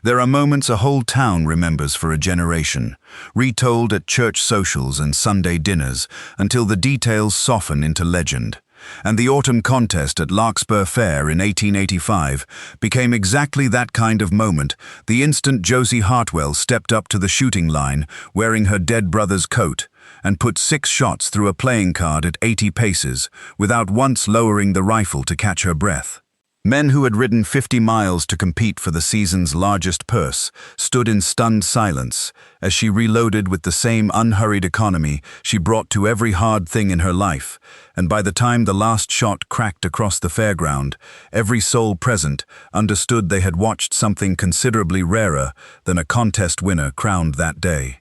There are moments a whole town remembers for a generation, retold at church socials and Sunday dinners until the details soften into legend. And the autumn contest at Larkspur Fair in 1885 became exactly that kind of moment, the instant Josie Hartwell stepped up to the shooting line wearing her dead brother's coat and put 6 shots through a playing card at 80 paces without once lowering the rifle to catch her breath. Men who had ridden 50 miles to compete for the season's largest purse stood in stunned silence as she reloaded with the same unhurried economy she brought to every hard thing in her life, and by the time the last shot cracked across the fairground, every soul present understood they had watched something considerably rarer than a contest winner crowned that day.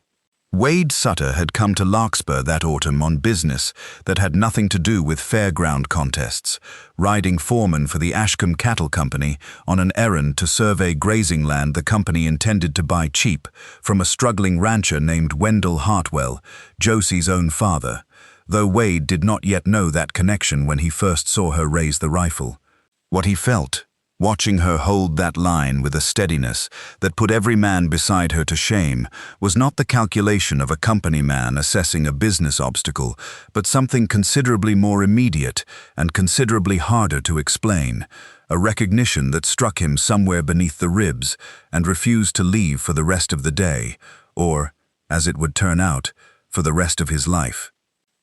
Wade Sutter had come to Larkspur that autumn on business that had nothing to do with fairground contests, riding foreman for the Ashcombe Cattle Company on an errand to survey grazing land the company intended to buy cheap from a struggling rancher named Wendell Hartwell, Josie's own father, though Wade did not yet know that connection when he first saw her raise the rifle. What he felt, watching her hold that line with a steadiness that put every man beside her to shame, was not the calculation of a company man assessing a business obstacle, but something considerably more immediate and considerably harder to explain, a recognition that struck him somewhere beneath the ribs and refused to leave for the rest of the day, or, as it would turn out, for the rest of his life.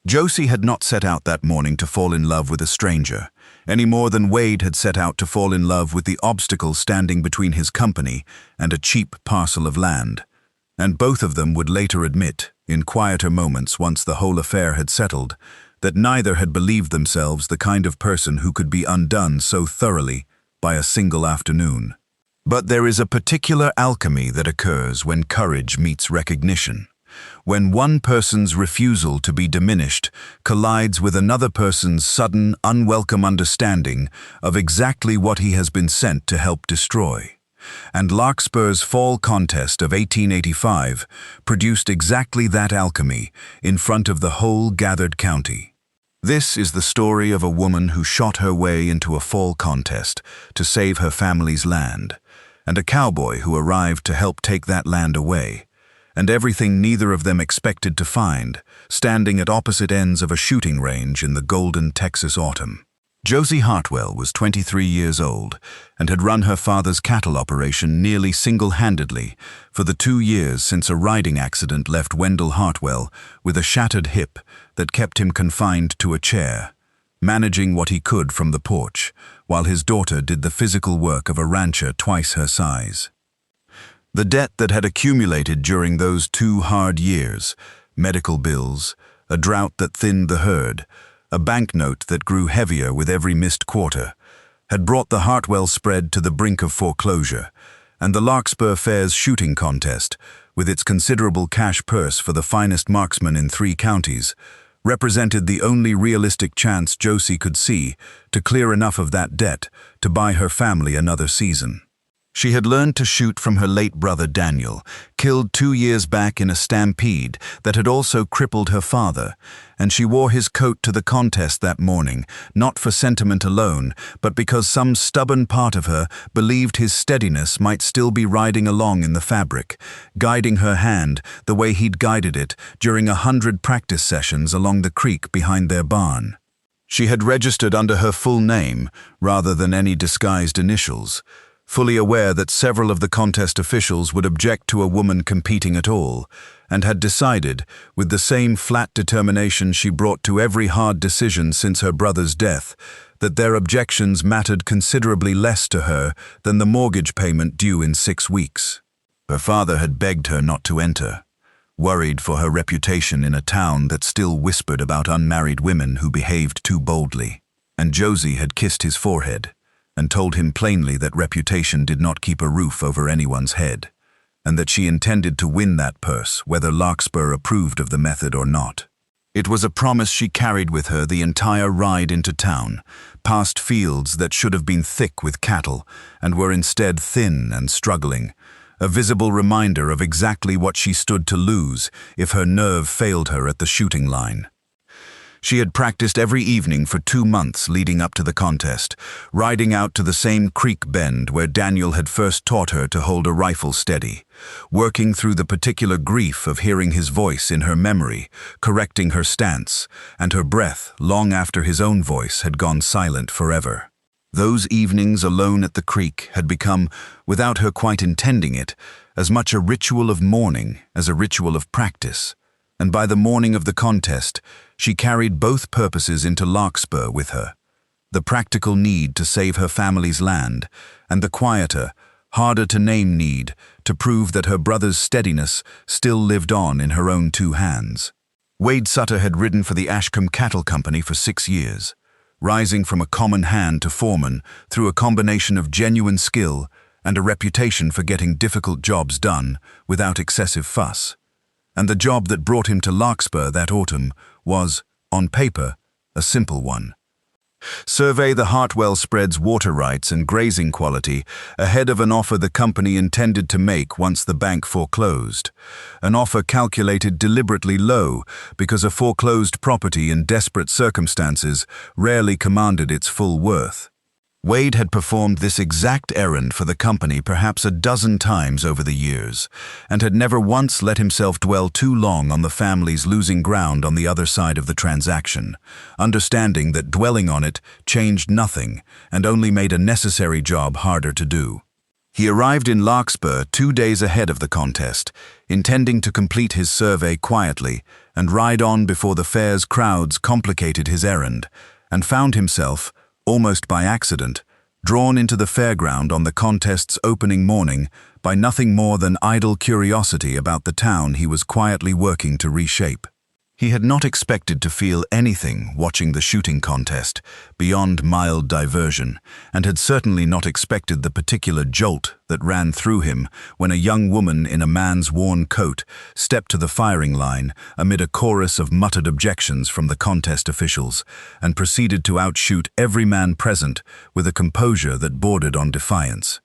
Josie had not set out that morning to fall in love with a stranger, any more than Wade had set out to fall in love with the obstacle standing between his company and a cheap parcel of land. And both of them would later admit, in quieter moments once the whole affair had settled, that neither had believed themselves the kind of person who could be undone so thoroughly by a single afternoon. But there is a particular alchemy that occurs when courage meets recognition. When one person's refusal to be diminished collides with another person's sudden, unwelcome understanding of exactly what he has been sent to help destroy. And Larkspur's fall contest of 1885 produced exactly that alchemy in front of the whole gathered county. This is the story of a woman who shot her way into a fall contest to save her family's land, and a cowboy who arrived to help take that land away, and everything neither of them expected to find, standing at opposite ends of a shooting range in the golden Texas autumn. Josie Hartwell was 23 years old and had run her father's cattle operation nearly single-handedly for the 2 years since a riding accident left Wendell Hartwell with a shattered hip that kept him confined to a chair, managing what he could from the porch, while his daughter did the physical work of a rancher twice her size. The debt that had accumulated during those 2 hard years, medical bills, a drought that thinned the herd, a banknote that grew heavier with every missed quarter, had brought the Hartwell spread to the brink of foreclosure, and the Larkspur Fair's shooting contest, with its considerable cash purse for the finest marksmen in 3 counties, represented the only realistic chance Josie could see to clear enough of that debt to buy her family another season. She had learned to shoot from her late brother Daniel, killed 2 years back in a stampede that had also crippled her father, and she wore his coat to the contest that morning, not for sentiment alone, but because some stubborn part of her believed his steadiness might still be riding along in the fabric, guiding her hand the way he'd guided it during 100 practice sessions along the creek behind their barn. She had registered under her full name rather than any disguised initials, fully aware that several of the contest officials would object to a woman competing at all, and had decided, with the same flat determination she brought to every hard decision since her brother's death, that their objections mattered considerably less to her than the mortgage payment due in 6 weeks. Her father had begged her not to enter, worried for her reputation in a town that still whispered about unmarried women who behaved too boldly, and Josie had kissed his forehead and told him plainly that reputation did not keep a roof over anyone's head, and that she intended to win that purse whether Larkspur approved of the method or not. It was a promise she carried with her the entire ride into town, past fields that should have been thick with cattle and were instead thin and struggling, a visible reminder of exactly what she stood to lose if her nerve failed her at the shooting line. She had practiced every evening for 2 months leading up to the contest, riding out to the same creek bend where Daniel had first taught her to hold a rifle steady, working through the particular grief of hearing his voice in her memory, correcting her stance, and her breath long after his own voice had gone silent forever. Those evenings alone at the creek had become, without her quite intending it, as much a ritual of mourning as a ritual of practice, and by the morning of the contest, she carried both purposes into Larkspur with her: the practical need to save her family's land, and the quieter, harder-to-name need to prove that her brother's steadiness still lived on in her own 2 hands. Wade Sutter had ridden for the Ashcombe Cattle Company for 6 years, rising from a common hand to foreman through a combination of genuine skill and a reputation for getting difficult jobs done without excessive fuss. And the job that brought him to Larkspur that autumn was, on paper, a simple one. Survey the Hartwell spread's water rights and grazing quality ahead of an offer the company intended to make once the bank foreclosed. An offer calculated deliberately low because a foreclosed property in desperate circumstances rarely commanded its full worth. Wade had performed this exact errand for the company perhaps a dozen times over the years, and had never once let himself dwell too long on the family's losing ground on the other side of the transaction, understanding that dwelling on it changed nothing and only made a necessary job harder to do. He arrived in Larkspur 2 days ahead of the contest, intending to complete his survey quietly and ride on before the fair's crowds complicated his errand, and found himself, almost by accident, drawn into the fairground on the contest's opening morning by nothing more than idle curiosity about the town he was quietly working to reshape. He had not expected to feel anything watching the shooting contest beyond mild diversion, and had certainly not expected the particular jolt that ran through him when a young woman in a man's worn coat stepped to the firing line amid a chorus of muttered objections from the contest officials, and proceeded to outshoot every man present with a composure that bordered on defiance.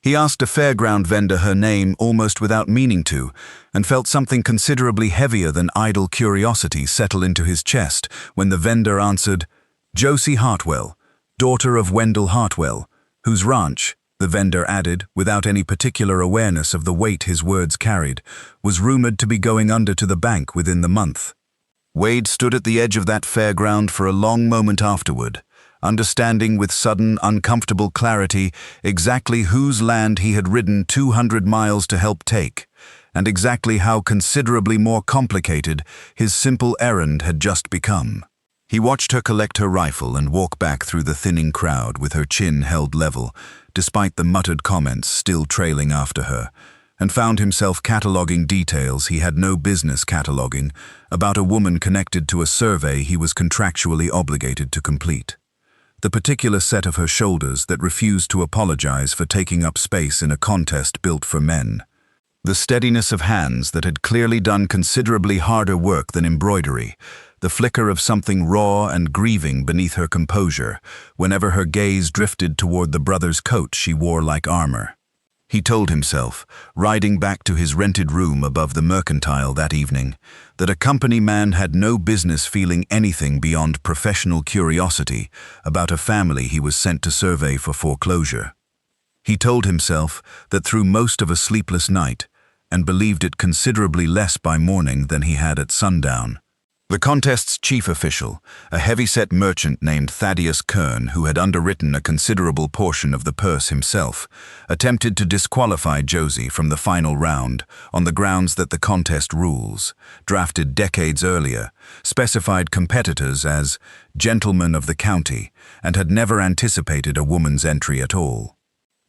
He asked a fairground vendor her name almost without meaning to, and felt something considerably heavier than idle curiosity settle into his chest when the vendor answered, "Josie Hartwell, daughter of Wendell Hartwell, whose ranch," the vendor added, without any particular awareness of the weight his words carried, was rumored to be going under to the bank within the month. Wade stood at the edge of that fairground for a long moment afterward, understanding with sudden, uncomfortable clarity exactly whose land he had ridden 200 miles to help take, and exactly how considerably more complicated his simple errand had just become. He watched her collect her rifle and walk back through the thinning crowd with her chin held level, despite the muttered comments still trailing after her, and found himself cataloguing details he had no business cataloguing about a woman connected to a survey he was contractually obligated to complete. The particular set of her shoulders that refused to apologize for taking up space in a contest built for men. The steadiness of hands that had clearly done considerably harder work than embroidery, the flicker of something raw and grieving beneath her composure whenever her gaze drifted toward the brother's coat she wore like armor. He told himself, riding back to his rented room above the Mercantile that evening, that a company man had no business feeling anything beyond professional curiosity about a family he was sent to survey for foreclosure. He told himself that through most of a sleepless night, and believed it considerably less by morning than he had at sundown, the contest's chief official, a heavy-set merchant named Thaddeus Kern, who had underwritten a considerable portion of the purse himself, attempted to disqualify Josie from the final round on the grounds that the contest rules, drafted decades earlier, specified competitors as gentlemen of the county and had never anticipated a woman's entry at all.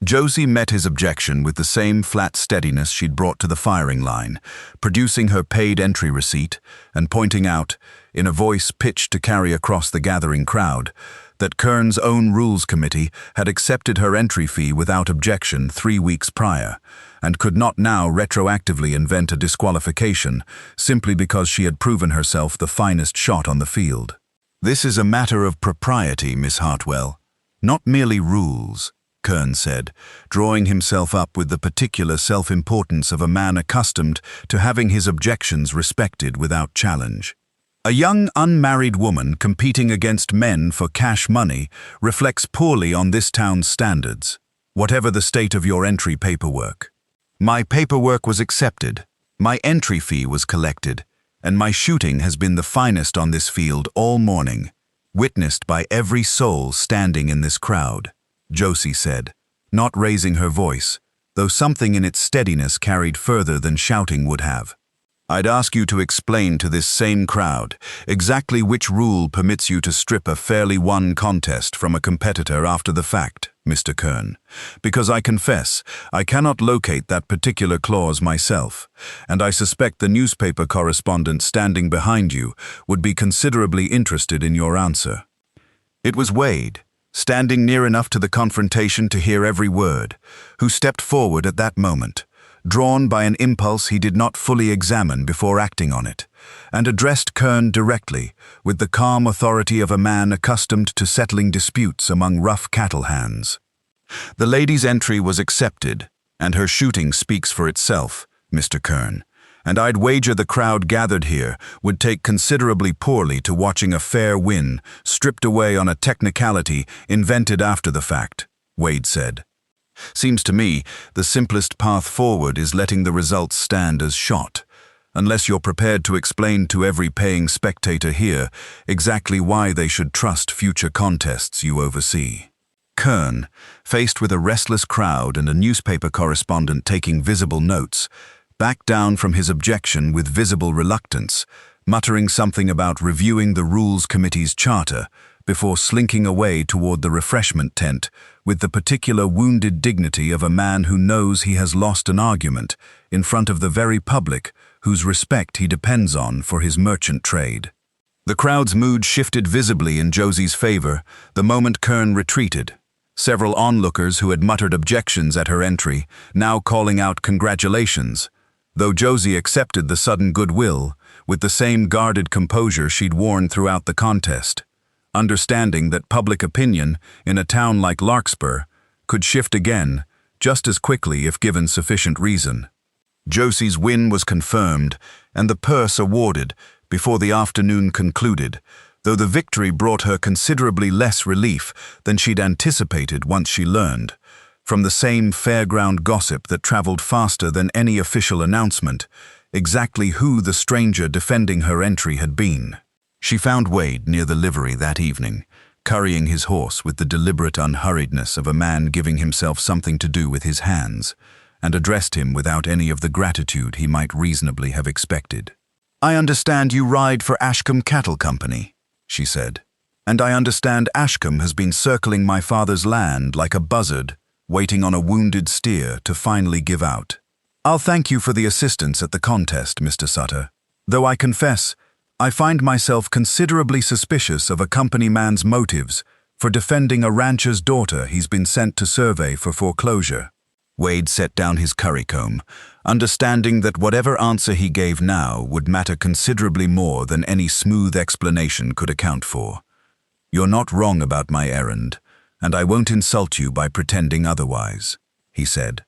Josie met his objection with the same flat steadiness she'd brought to the firing line, producing her paid entry receipt and pointing out, in a voice pitched to carry across the gathering crowd, that Kern's own rules committee had accepted her entry fee without objection 3 weeks prior, and could not now retroactively invent a disqualification simply because she had proven herself the finest shot on the field. "This is a matter of propriety, Miss Hartwell, not merely rules," Kern said, drawing himself up with the particular self-importance of a man accustomed to having his objections respected without challenge. A young unmarried woman competing against men for cash money reflects poorly on this town's standards, whatever the state of your entry paperwork. My paperwork was accepted, my entry fee was collected, and my shooting has been the finest on this field all morning, witnessed by every soul standing in this crowd, Josie said, not raising her voice, though something in its steadiness carried further than shouting would have. I'd ask you to explain to this same crowd exactly which rule permits you to strip a fairly won contest from a competitor after the fact, Mr. Kern, because I confess I cannot locate that particular clause myself, and I suspect the newspaper correspondent standing behind you would be considerably interested in your answer. It was Wade, standing near enough to the confrontation to hear every word, who stepped forward at that moment, drawn by an impulse he did not fully examine before acting on it, and addressed Kern directly, with the calm authority of a man accustomed to settling disputes among rough cattle hands. The lady's entry was accepted, and her shooting speaks for itself, Mr. Kern, and I'd wager the crowd gathered here would take considerably poorly to watching a fair win stripped away on a technicality invented after the fact, Wade said. Seems to me the simplest path forward is letting the results stand as shot, unless you're prepared to explain to every paying spectator here exactly why they should trust future contests you oversee. Kern, faced with a restless crowd and a newspaper correspondent taking visible notes, backed down from his objection with visible reluctance, muttering something about reviewing the Rules Committee's charter before slinking away toward the refreshment tent with the particular wounded dignity of a man who knows he has lost an argument in front of the very public whose respect he depends on for his merchant trade. The crowd's mood shifted visibly in Josie's favor the moment Kern retreated, several onlookers who had muttered objections at her entry now calling out congratulations, though Josie accepted the sudden goodwill with the same guarded composure she'd worn throughout the contest, understanding that public opinion in a town like Larkspur could shift again just as quickly if given sufficient reason. Josie's win was confirmed and the purse awarded before the afternoon concluded, though the victory brought her considerably less relief than she'd anticipated once she learned, from the same fairground gossip that traveled faster than any official announcement, exactly who the stranger defending her entry had been. She found Wade near the livery that evening, currying his horse with the deliberate unhurriedness of a man giving himself something to do with his hands, and addressed him without any of the gratitude he might reasonably have expected. "I understand you ride for Ashcombe Cattle Company," she said, "and I understand Ashcombe has been circling my father's land like a buzzard, waiting on a wounded steer to finally give out. I'll thank you for the assistance at the contest, Mr. Sutter, though I confess I find myself considerably suspicious of a company man's motives for defending a rancher's daughter he's been sent to survey for foreclosure." Wade set down his currycomb, understanding that whatever answer he gave now would matter considerably more than any smooth explanation could account for. "You're not wrong about my errand, and I won't insult you by pretending otherwise," he said.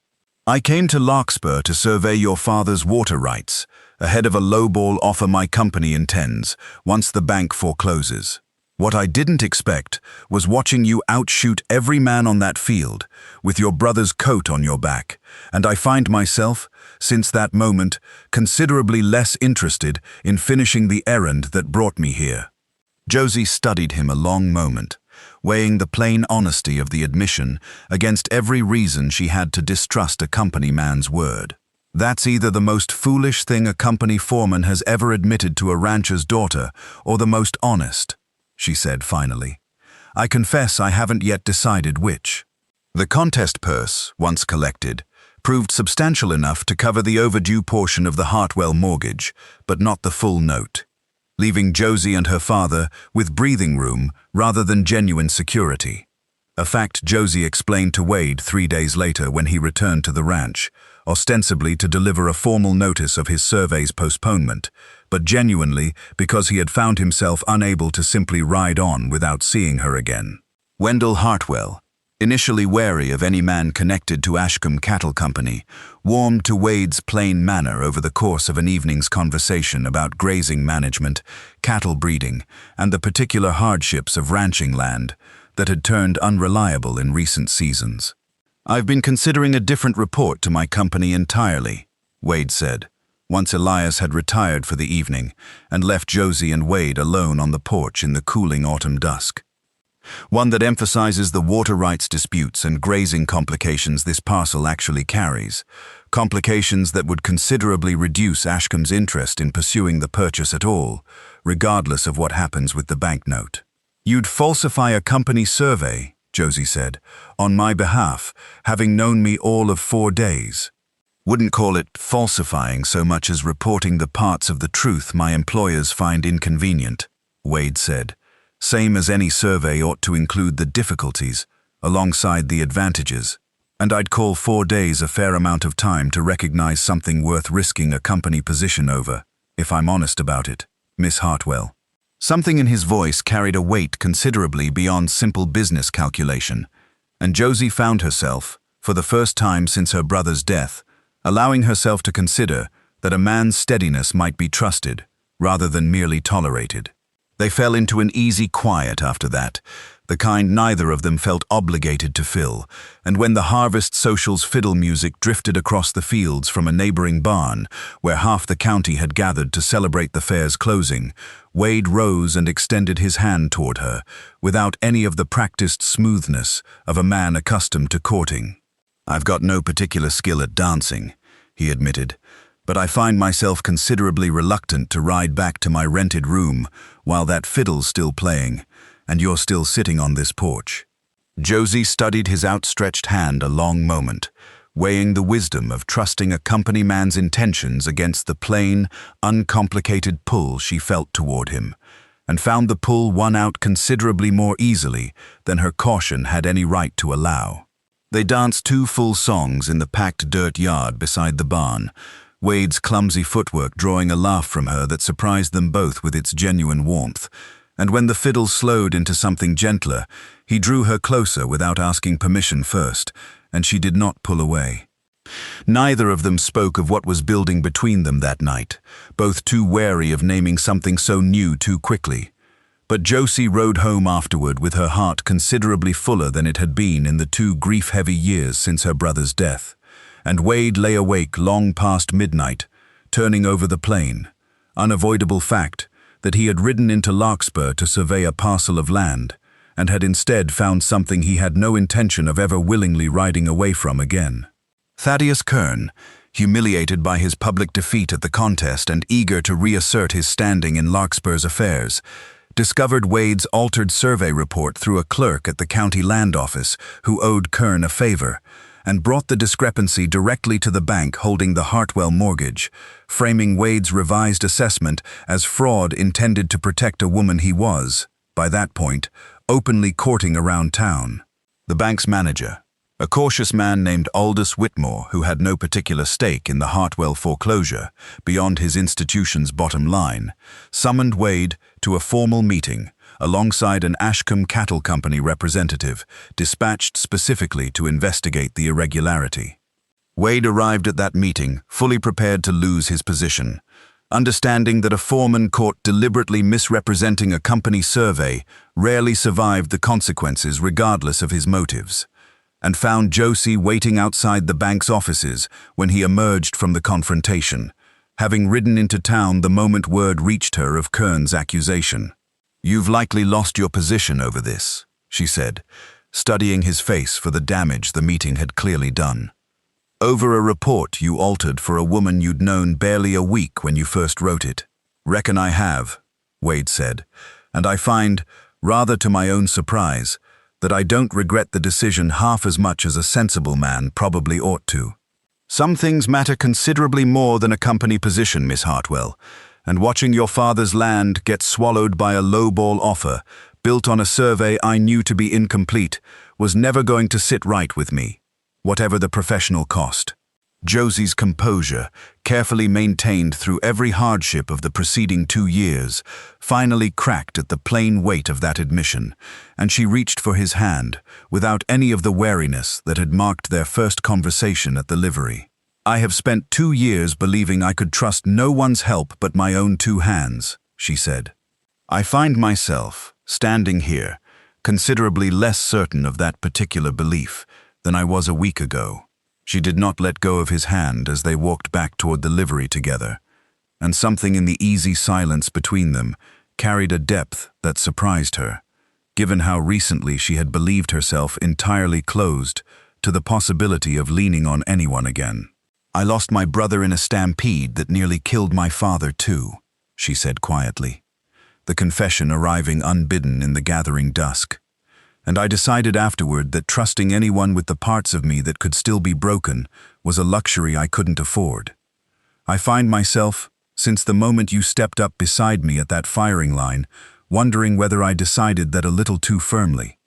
"I came to Larkspur to survey your father's water rights, ahead of a lowball offer my company intends, once the bank forecloses. What I didn't expect was watching you outshoot every man on that field, with your brother's coat on your back, and I find myself, since that moment, considerably less interested in finishing the errand that brought me here." Josie studied him a long moment, weighing the plain honesty of the admission against every reason she had to distrust a company man's word. "That's either the most foolish thing a company foreman has ever admitted to a rancher's daughter, or the most honest," she said finally. "I confess I haven't yet decided which." The contest purse, once collected, proved substantial enough to cover the overdue portion of the Hartwell mortgage, but not the full note, leaving Josie and her father with breathing room rather than genuine security. A fact Josie explained to Wade 3 days later when he returned to the ranch, ostensibly to deliver a formal notice of his survey's postponement, but genuinely because he had found himself unable to simply ride on without seeing her again. Wendell Hartwell, initially wary of any man connected to Ashcombe Cattle Company, warmed to Wade's plain manner over the course of an evening's conversation about grazing management, cattle breeding, and the particular hardships of ranching land that had turned unreliable in recent seasons. "I've been considering a different report to my company entirely," Wade said, once Elias had retired for the evening and left Josie and Wade alone on the porch in the cooling autumn dusk. "One that emphasizes the water rights disputes and grazing complications this parcel actually carries, complications that would considerably reduce Ashcombe's interest in pursuing the purchase at all, regardless of what happens with the banknote." "You'd falsify a company survey," Josie said, "on my behalf, having known me all of 4 days." "Wouldn't call it falsifying so much as reporting the parts of the truth my employers find inconvenient," Wade said. "Same as any survey ought to include the difficulties, alongside the advantages. And I'd call 4 days a fair amount of time to recognize something worth risking a company position over, if I'm honest about it, Miss Hartwell." Something in his voice carried a weight considerably beyond simple business calculation, and Josie found herself, for the first time since her brother's death, allowing herself to consider that a man's steadiness might be trusted, rather than merely tolerated. They fell into an easy quiet after that, the kind neither of them felt obligated to fill, and when the harvest social's fiddle music drifted across the fields from a neighboring barn, where half the county had gathered to celebrate the fair's closing, Wade rose and extended his hand toward her, without any of the practiced smoothness of a man accustomed to courting. "I've got no particular skill at dancing," he admitted, "but I find myself considerably reluctant to ride back to my rented room while that fiddle's still playing, and you're still sitting on this porch." Josie studied his outstretched hand a long moment, weighing the wisdom of trusting a company man's intentions against the plain, uncomplicated pull she felt toward him, and found the pull won out considerably more easily than her caution had any right to allow. They danced 2 full songs in the packed dirt yard beside the barn, Wade's clumsy footwork drawing a laugh from her that surprised them both with its genuine warmth, and when the fiddle slowed into something gentler, he drew her closer without asking permission first, and she did not pull away. Neither of them spoke of what was building between them that night, both too wary of naming something so new too quickly. But Josie rode home afterward with her heart considerably fuller than it had been in the 2 grief-heavy years since her brother's death, and Wade lay awake long past midnight, turning over the plain, unavoidable fact that he had ridden into Larkspur to survey a parcel of land, and had instead found something he had no intention of ever willingly riding away from again. Thaddeus Kern, humiliated by his public defeat at the contest and eager to reassert his standing in Larkspur's affairs, discovered Wade's altered survey report through a clerk at the county land office who owed Kern a favor, and brought the discrepancy directly to the bank holding the Hartwell mortgage, framing Wade's revised assessment as fraud intended to protect a woman he was, by that point, openly courting around town. The bank's manager, a cautious man named Aldous Whitmore, who had no particular stake in the Hartwell foreclosure beyond his institution's bottom line, summoned Wade to a formal meeting alongside an Ashcombe Cattle Company representative dispatched specifically to investigate the irregularity. Wade arrived at that meeting fully prepared to lose his position, understanding that a foreman caught deliberately misrepresenting a company survey rarely survived the consequences regardless of his motives, and found Josie waiting outside the bank's offices when he emerged from the confrontation, having ridden into town the moment word reached her of Kern's accusation. "You've likely lost your position over this," she said, studying his face for the damage the meeting had clearly done. "Over a report you altered for a woman you'd known barely a week when you first wrote it." "Reckon I have," Wade said, "and I find, rather to my own surprise, that I don't regret the decision half as much as a sensible man probably ought to. Some things matter considerably more than a company position, Miss Hartwell, and watching your father's land get swallowed by a lowball offer, built on a survey I knew to be incomplete, was never going to sit right with me, whatever the professional cost." Josie's composure, carefully maintained through every hardship of the preceding 2 years, finally cracked at the plain weight of that admission, and she reached for his hand, without any of the wariness that had marked their first conversation at the livery. "I have spent 2 years believing I could trust no one's help but my own 2 hands," she said. "I find myself, standing here, considerably less certain of that particular belief than I was a week ago." She did not let go of his hand as they walked back toward the livery together, and something in the easy silence between them carried a depth that surprised her, given how recently she had believed herself entirely closed to the possibility of leaning on anyone again. "I lost my brother in a stampede that nearly killed my father too," she said quietly, the confession arriving unbidden in the gathering dusk. "And I decided afterward that trusting anyone with the parts of me that could still be broken was a luxury I couldn't afford. I find myself, since the moment you stepped up beside me at that firing line, wondering whether I decided that a little too firmly."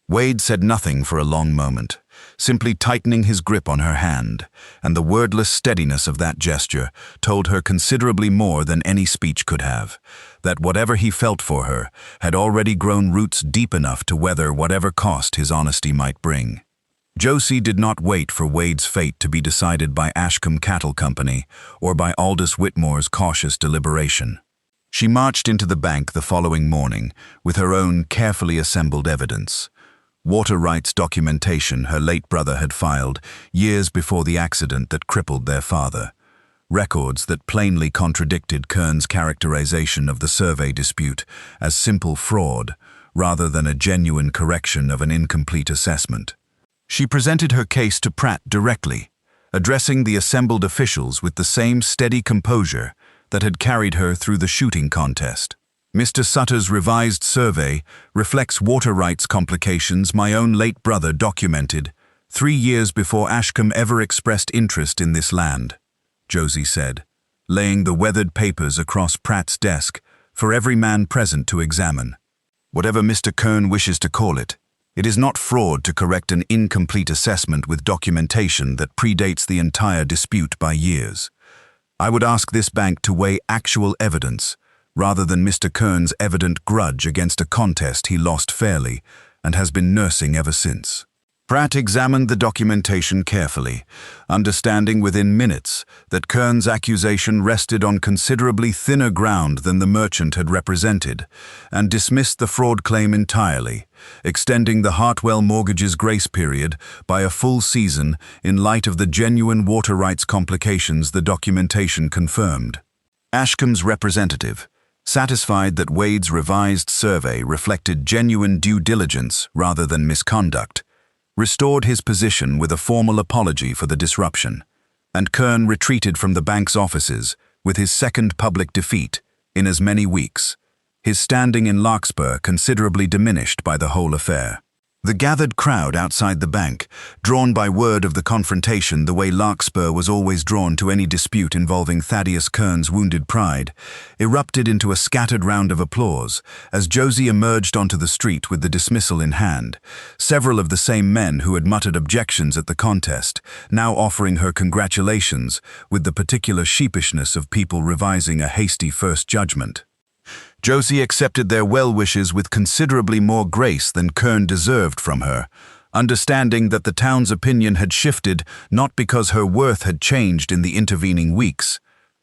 Wade said nothing for a long moment, simply tightening his grip on her hand, and the wordless steadiness of that gesture told her considerably more than any speech could have, that whatever he felt for her had already grown roots deep enough to weather whatever cost his honesty might bring. Josie did not wait for Wade's fate to be decided by Ashcombe Cattle Company or by Aldous Whitmore's cautious deliberation. She marched into the bank the following morning with her own carefully assembled evidence. Water rights documentation her late brother had filed years before the accident that crippled their father. Records that plainly contradicted Kern's characterization of the survey dispute as simple fraud rather than a genuine correction of an incomplete assessment. She presented her case to Pratt directly, addressing the assembled officials with the same steady composure that had carried her through the shooting contest. "Mr. Sutter's revised survey reflects water rights complications my own late brother documented 3 years before Ashcombe ever expressed interest in this land," Josie said, laying the weathered papers across Pratt's desk for every man present to examine. "Whatever Mr. Kern wishes to call it, it is not fraud to correct an incomplete assessment with documentation that predates the entire dispute by years. I would ask this bank to weigh actual evidence rather than Mr. Kern's evident grudge against a contest he lost fairly and has been nursing ever since." Pratt examined the documentation carefully, understanding within minutes that Kern's accusation rested on considerably thinner ground than the merchant had represented, and dismissed the fraud claim entirely, extending the Hartwell mortgage's grace period by a full season in light of the genuine water rights complications the documentation confirmed. Ashcombe's representative, satisfied that Wade's revised survey reflected genuine due diligence rather than misconduct, restored his position with a formal apology for the disruption, and Kern retreated from the bank's offices with his second public defeat in as many weeks, his standing in Larkspur considerably diminished by the whole affair. The gathered crowd outside the bank, drawn by word of the confrontation the way Larkspur was always drawn to any dispute involving Thaddeus Kern's wounded pride, erupted into a scattered round of applause as Josie emerged onto the street with the dismissal in hand, several of the same men who had muttered objections at the contest, now offering her congratulations with the particular sheepishness of people revising a hasty first judgment. Josie accepted their well wishes with considerably more grace than Kern deserved from her, understanding that the town's opinion had shifted not because her worth had changed in the intervening weeks,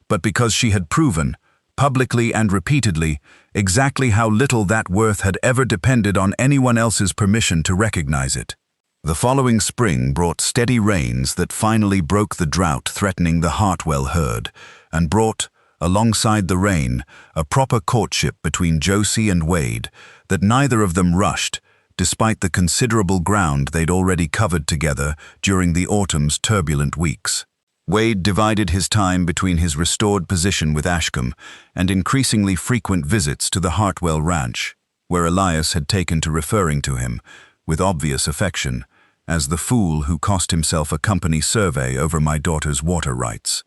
but because she had proven, publicly and repeatedly, exactly how little that worth had ever depended on anyone else's permission to recognize it. The following spring brought steady rains that finally broke the drought threatening the Hartwell herd, and brought, alongside the rain, a proper courtship between Josie and Wade that neither of them rushed, despite the considerable ground they'd already covered together during the autumn's turbulent weeks. Wade divided his time between his restored position with Ashcombe and increasingly frequent visits to the Hartwell ranch, where Elias had taken to referring to him, with obvious affection, as the fool who cost himself a company survey over my daughter's water rights,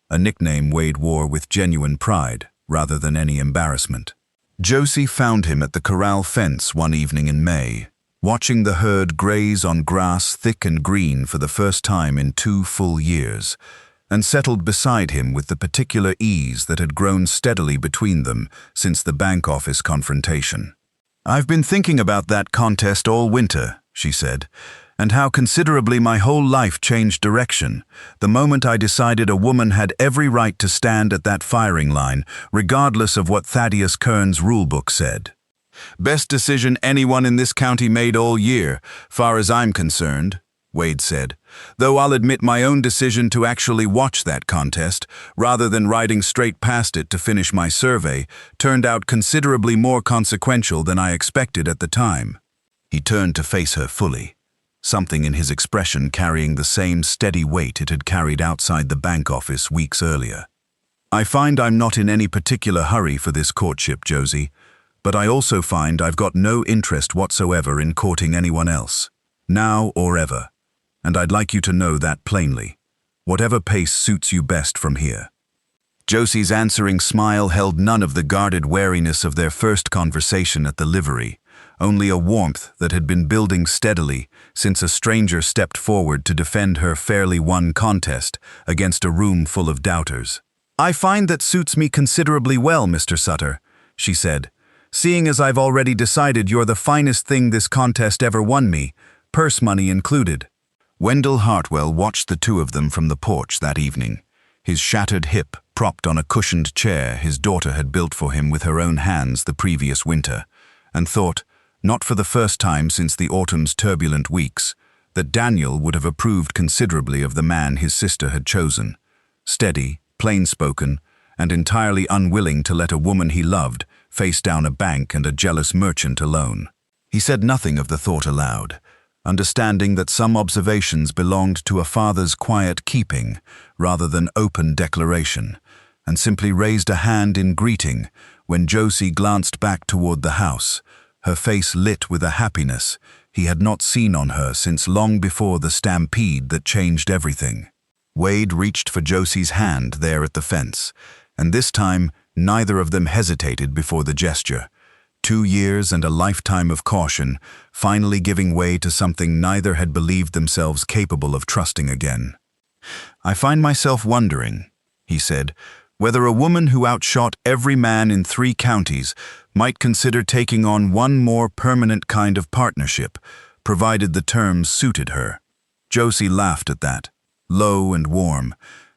a nickname Wade wore with genuine pride rather than any embarrassment. Josie found him at the corral fence one evening in May, watching the herd graze on grass thick and green for the first time in 2 full years, and settled beside him with the particular ease that had grown steadily between them since the bank office confrontation. "I've been thinking about that contest all winter," she said, "and how considerably my whole life changed direction the moment I decided a woman had every right to stand at that firing line, regardless of what Thaddeus Kern's rulebook said. Best decision anyone in this county made all year, far as I'm concerned," Wade said, "though I'll admit my own decision to actually watch that contest, rather than riding straight past it to finish my survey, turned out considerably more consequential than I expected at the time." He turned to face her fully, something in his expression carrying the same steady weight it had carried outside the bank office weeks earlier. "I find I'm not in any particular hurry for this courtship, Josie, but I also find I've got no interest whatsoever in courting anyone else, now or ever, and I'd like you to know that plainly. Whatever pace suits you best from here." Josie's answering smile held none of the guarded wariness of their first conversation at the livery, only a warmth that had been building steadily since a stranger stepped forward to defend her fairly won contest against a room full of doubters. "I find that suits me considerably well, Mr. Sutter," she said, "seeing as I've already decided you're the finest thing this contest ever won me, purse money included." Wendell Hartwell watched the two of them from the porch that evening, his shattered hip propped on a cushioned chair his daughter had built for him with her own hands the previous winter, and thought, not for the first time since the autumn's turbulent weeks, that Daniel would have approved considerably of the man his sister had chosen, steady, plain-spoken, and entirely unwilling to let a woman he loved face down a bank and a jealous merchant alone. He said nothing of the thought aloud, understanding that some observations belonged to a father's quiet keeping rather than open declaration, and simply raised a hand in greeting when Josie glanced back toward the house, her face lit with a happiness he had not seen on her since long before the stampede that changed everything. Wade reached for Josie's hand there at the fence, and this time neither of them hesitated before the gesture. 2 years and a lifetime of caution finally giving way to something neither had believed themselves capable of trusting again. "I find myself wondering," he said, "whether a woman who outshot every man in 3 counties might consider taking on one more permanent kind of partnership, provided the terms suited her." Josie laughed at that, low and warm,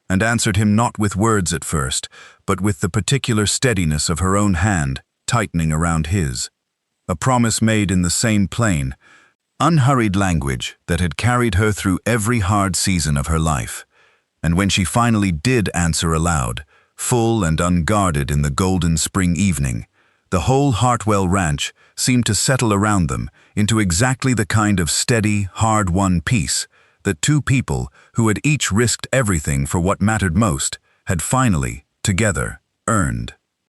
and answered him not with words at first, but with the particular steadiness of her own hand tightening around his. A promise made in the same plain, unhurried language that had carried her through every hard season of her life. And when she finally did answer aloud, full and unguarded in the golden spring evening, the whole Hartwell ranch seemed to settle around them into exactly the kind of steady, hard-won peace that two people who had each risked everything for what mattered most had finally, together, earned.